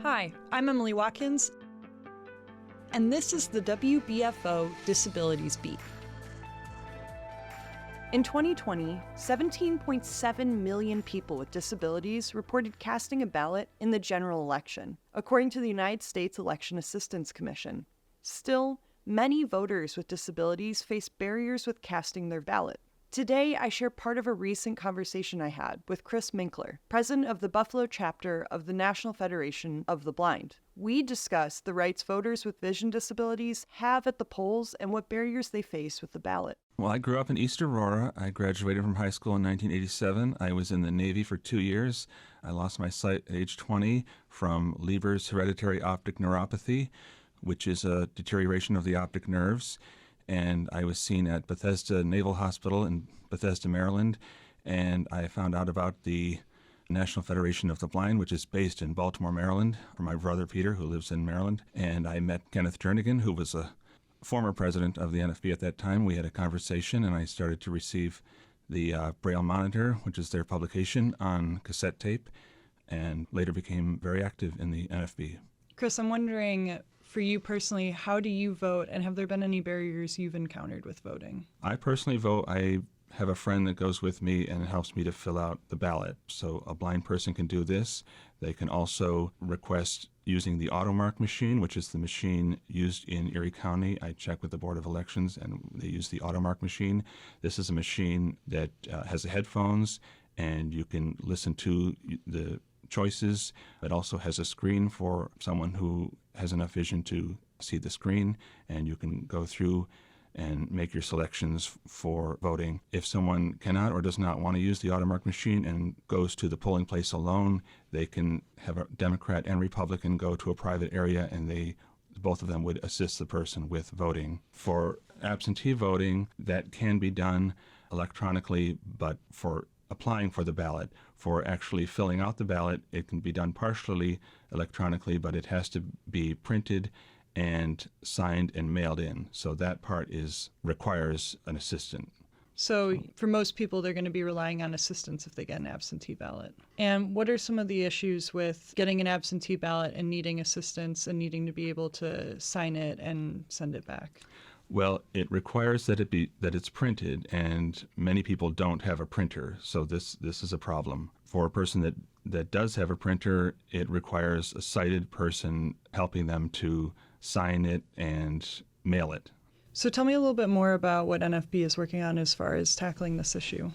Hi, I'm Emyle Watkins, and this is the WBFO Disabilities Beat. In 2020, 17.7 million people with disabilities reported casting a ballot in the general election, according to the United States Election Assistance Commission. Still, many voters with disabilities face barriers with casting their ballot. Today, I share part of a recent conversation I had with Chris Minkler, president of the Buffalo chapter of the National Federation of the Blind. We discuss the rights voters with vision disabilities have at the polls and what barriers they face with the ballot. Well, I grew up in East Aurora. I graduated from high school in 1987. I was in the Navy for 2 years. I lost my sight at age 20 from Leber's hereditary optic neuropathy, which is a deterioration of the optic nerves. And I was seen at Bethesda Naval Hospital in Bethesda, Maryland, and I found out about the National Federation of the Blind, which is based in Baltimore, Maryland, from my brother Peter, who lives in Maryland. And I met Kenneth Jernigan, who was a former president of the NFB at that time. We had a conversation, and I started to receive the Braille Monitor, which is their publication, on cassette tape, and later became very active in the NFB. Chris, I'm wondering, for you personally, how do you vote, and have there been any barriers you've encountered with voting? I personally vote. I have a friend that goes with me and helps me to fill out the ballot. So a blind person can do this. They can also request using the AutoMark machine, which is the machine used in Erie County. I check with the Board of Elections, and they use the AutoMark machine. This is a machine that has the headphones, and you can listen to the choices. It also has a screen for someone who has enough vision to see the screen, and you can go through and make your selections for voting. If someone cannot or does not want to use the AutoMark machine and goes to the polling place alone, they can have a Democrat and Republican go to a private area, and both of them would assist the person with voting. For absentee voting, that can be done electronically, but for applying for the ballot, for actually filling out the ballot, it can be done partially electronically, but it has to be printed and signed and mailed in. So that part requires an assistant. So for most people, they're going to be relying on assistance if they get an absentee ballot. And what are some of the issues with getting an absentee ballot and needing assistance and needing to be able to sign it and send it back? Well, it requires that it's printed, and many people don't have a printer, so this is a problem. For a person that does have a printer, it requires a sighted person helping them to sign it and mail it. So tell me a little bit more about what NFB is working on as far as tackling this issue.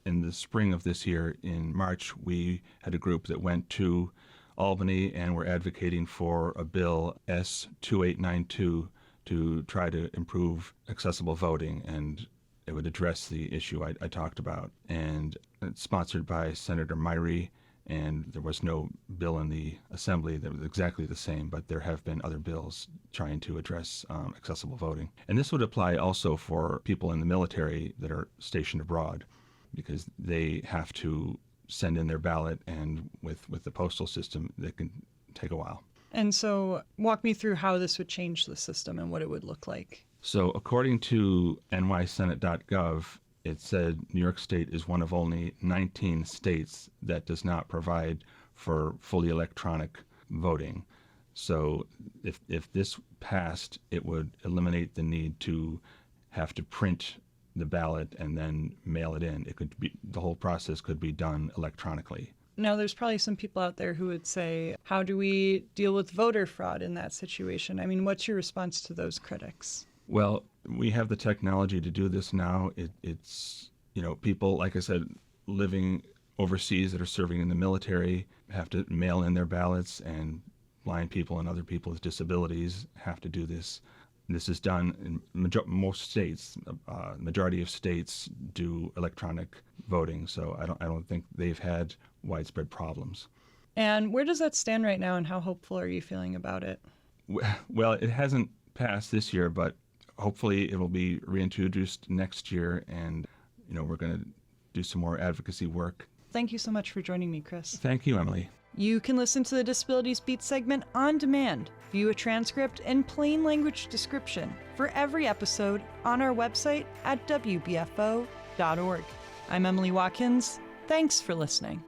In the spring of this year, in March, we had a group that went to Albany and were advocating for a bill S2892 to try to improve accessible voting, and it would address the issue I talked about. And it's sponsored by Senator Myrie, and there was no bill in the Assembly that was exactly the same, but there have been other bills trying to address accessible voting. And this would apply also for people in the military that are stationed abroad, because they have to send in their ballot, and with the postal system, that can take a while. And so walk me through how this would change the system and what it would look like. So according to nysenate.gov, it said New York State is one of only 19 states that does not provide for fully electronic voting. So if this passed, it would eliminate the need to have to print the ballot and then mail it in. The whole process could be done electronically. Now, there's probably some people out there who would say, how do we deal with voter fraud in that situation? I mean, what's your response to those critics? Well, we have the technology to do this now. It's people, like I said, living overseas that are serving in the military have to mail in their ballots, and blind people and other people with disabilities have to do this. This is done in most states. Majority of states do electronic voting, so I don't think they've had widespread problems. And where does that stand right now, and how hopeful are you feeling about it? Well, it hasn't passed this year, but hopefully it will be reintroduced next year, and we're going to do some more advocacy work. Thank you so much for joining me, Chris. Thank you, Emily. You can listen to the Disabilities Beat segment on demand, view a transcript and plain language description for every episode on our website at WBFO.org. I'm Emyle Watkins. Thanks for listening.